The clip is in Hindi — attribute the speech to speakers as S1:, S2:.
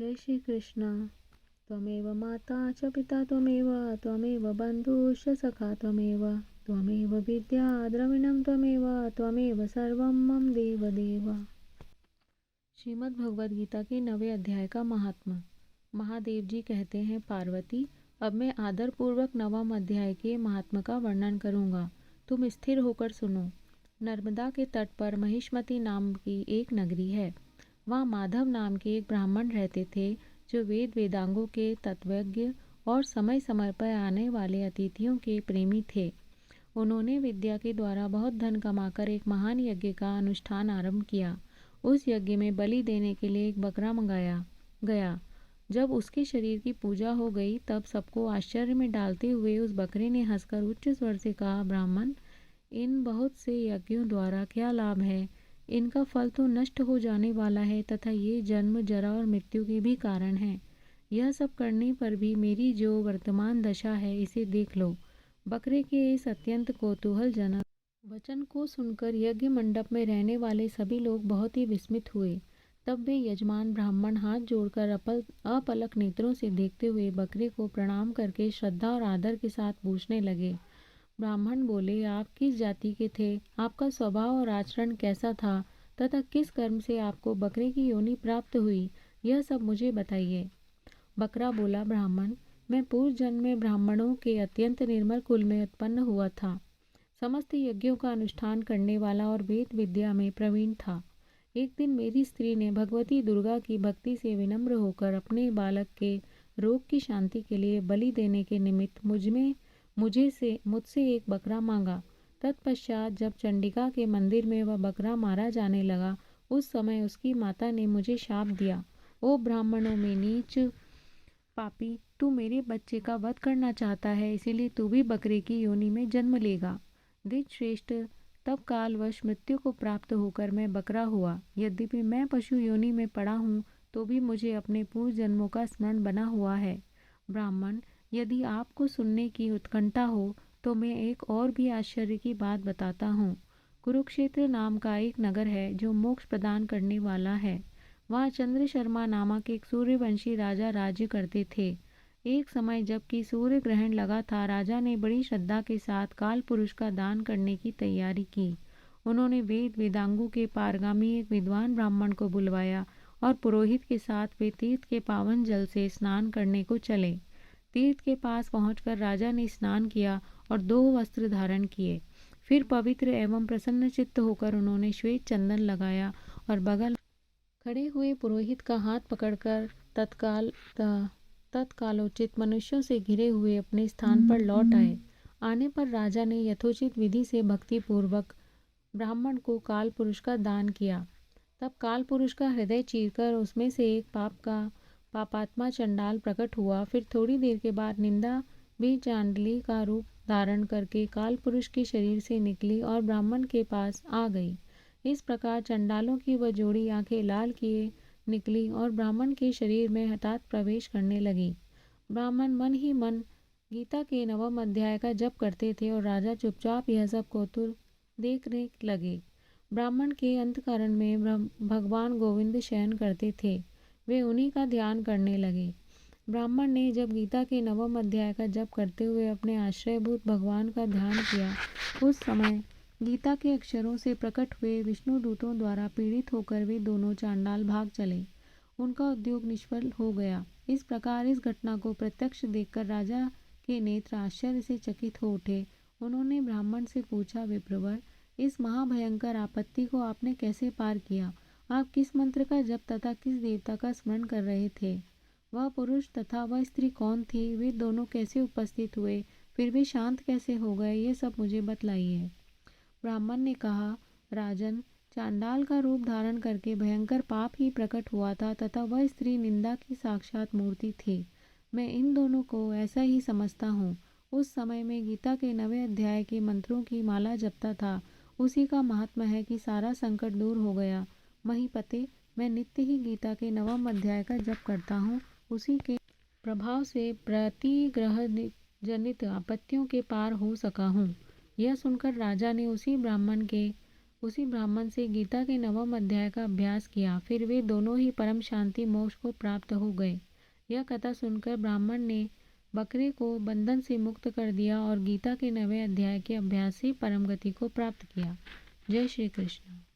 S1: जय श्री कृष्ण। त्वमेव माता च पिता त्वमेव, त्वमेव बन्धुश्च सखा त्वमेव, त्वमेव विद्या द्रविणं त्वमेव, त्वमेव सर्वं मम देवदेव। श्रीमद् भगवद गीता के 9वें अध्याय का महात्मा। महादेव जी कहते हैं, पार्वती, अब मैं आदर पूर्वक 9वां अध्याय के महात्मा का वर्णन करूंगा। तुम स्थिर होकर सुनो। नर्मदा के तट पर महिष्मती नाम की एक नगरी है। वहाँ माधव नाम के एक ब्राह्मण रहते थे, जो वेद वेदांगों के तत्वज्ञ और समय समय पर आने वाले अतिथियों के प्रेमी थे। उन्होंने विद्या के द्वारा बहुत धन कमाकर एक महान यज्ञ का अनुष्ठान आरंभ किया। उस यज्ञ में बलि देने के लिए एक बकरा मंगाया गया। जब उसके शरीर की पूजा हो गई, तब सबको आश्चर्य में डालते हुए उस बकरे ने हंसकर उच्च स्वर से कहा, ब्राह्मण, इन बहुत से यज्ञों द्वारा क्या लाभ है? इनका फल तो नष्ट हो जाने वाला है तथा ये जन्म, जरा और मृत्यु के भी कारण है। यह सब करने पर भी मेरी जो वर्तमान दशा है, इसे देख लो। बकरे के इस अत्यंत कौतूहलजनक वचन को सुनकर यज्ञ मंडप में रहने वाले सभी लोग बहुत ही विस्मित हुए। तब वे यजमान ब्राह्मण हाथ जोड़कर अपलक नेत्रों से देखते हुए बकरे को प्रणाम करके श्रद्धा और आदर के साथ पूछने लगे। ब्राह्मण बोले, आप किस जाति के थे? आपका स्वभाव और आचरण कैसा था तथा किस कर्म से आपको बकरे की योनि प्राप्त हुई? यह सब मुझे बताइए। बकरा बोला, ब्राह्मण, मैं पूर्व जन्म में ब्राह्मणों के अत्यंत निर्मल कुल में उत्पन्न हुआ था। समस्त यज्ञों का अनुष्ठान करने वाला और वेद विद्या में प्रवीण था। एक दिन मेरी स्त्री ने भगवती दुर्गा की भक्ति से विनम्र होकर अपने बालक के रोग की शांति के लिए बलि देने के निमित्त मुझसे एक बकरा मांगा। तत्पश्चात जब चंडिका के मंदिर में वह बकरा मारा जाने लगा, उस समय उसकी माता ने मुझे शाप दिया, ओ ब्राह्मणों में नीच पापी, तू मेरे बच्चे का वध करना चाहता है, इसीलिए तू भी बकरे की योनि में जन्म लेगा। द्विजश्रेष्ठ, तब कालवश मृत्यु को प्राप्त होकर मैं बकरा हुआ। यद्यपि मैं पशु योनि में पड़ा हूँ, तो भी मुझे अपने पूर्व जन्मों का स्मरण बना हुआ है। ब्राह्मण, यदि आपको सुनने की उत्कंठा हो तो मैं एक और भी आश्चर्य की बात बताता हूँ। कुरुक्षेत्र नाम का एक नगर है, जो मोक्ष प्रदान करने वाला है। वहाँ चंद्र शर्मा नामक एक सूर्यवंशी राजा राज्य करते थे। एक समय जबकि सूर्य ग्रहण लगा था, राजा ने बड़ी श्रद्धा के साथ काल पुरुष का दान करने की तैयारी की। उन्होंने वेद वेदांगों के पारगामी एक विद्वान ब्राह्मण को बुलवाया और पुरोहित के साथ वे तीर्थ के पावन जल से स्नान करने को चले। तीर्थ के पास पहुंचकर राजा ने स्नान किया और 2 वस्त्र धारण किए। फिर पवित्र एवं प्रसन्न चित्त होकर उन्होंने श्वेत चंदन लगाया और बगल खड़े हुए पुरोहित का हाथ पकड़कर तत्कालोचित मनुष्यों से घिरे हुए अपने स्थान पर लौट आए। आने पर राजा ने यथोचित विधि से भक्ति पूर्वक ब्राह्मण को काल पुरुष का दान किया। तब काल पुरुष का हृदय चीरकर उसमें से एक पापात्मा चंडाल प्रकट हुआ। फिर थोड़ी देर के बाद निंदा भी चांडली का रूप धारण करके काल पुरुष के शरीर से निकली और ब्राह्मण के पास आ गई। इस प्रकार चंडालों की वह जोड़ी आंखें लाल किए निकली और ब्राह्मण के शरीर में हठात प्रवेश करने लगी। ब्राह्मण मन ही मन गीता के 9वें अध्याय का जप करते थे और राजा चुपचाप यह सब कौतूहल देखने लगे। ब्राह्मण के अंतःकरण में भगवान गोविंद शयन करते थे। वे उन्हीं का ध्यान करने लगे। ब्राह्मण ने जब गीता के 9वें अध्याय का जप करते हुए अपने आश्रयभूत भगवान का ध्यान किया, उस समय गीता के अक्षरों से प्रकट हुए विष्णु दूतों द्वारा पीड़ित होकर वे दोनों चांडाल भाग चले। उनका उद्योग निष्फल हो गया। इस प्रकार इस घटना को प्रत्यक्ष देखकर राजा के नेत्र आश्चर्य से चकित हो उठे। उन्होंने ब्राह्मण से पूछा, विप्रवर, इस महाभयंकर आपत्ति को आपने कैसे पार किया? आप किस मंत्र का जप तथा किस देवता का स्मरण कर रहे थे? वह पुरुष तथा वह स्त्री कौन थी? वे दोनों कैसे उपस्थित हुए? फिर वे शांत कैसे हो गए? ये सब मुझे बतलाइए। ब्राह्मण ने कहा, राजन, चांडाल का रूप धारण करके भयंकर पाप ही प्रकट हुआ था तथा वह स्त्री निंदा की साक्षात मूर्ति थी। मैं इन दोनों को ऐसा ही समझता हूँ। उस समय में गीता के 9वें अध्याय के मंत्रों की माला जपता था। उसी का महात्मा है कि सारा संकट दूर हो गया। महीपते, मैं नित्य ही गीता के 9वें अध्याय का जप करता हूँ। उसी के प्रभाव से प्रतिग्रह जनित आपत्तियों के पार हो सका हूँ। यह सुनकर राजा ने उसी ब्राह्मण के उसी ब्राह्मण से गीता के 9वें अध्याय का अभ्यास किया। फिर वे दोनों ही परम शांति मोक्ष को प्राप्त हो गए। यह कथा सुनकर ब्राह्मण ने बकरे को बंधन से मुक्त कर दिया और गीता के 9वें अध्याय के अभ्यास से परम गति को प्राप्त किया। जय श्री कृष्ण।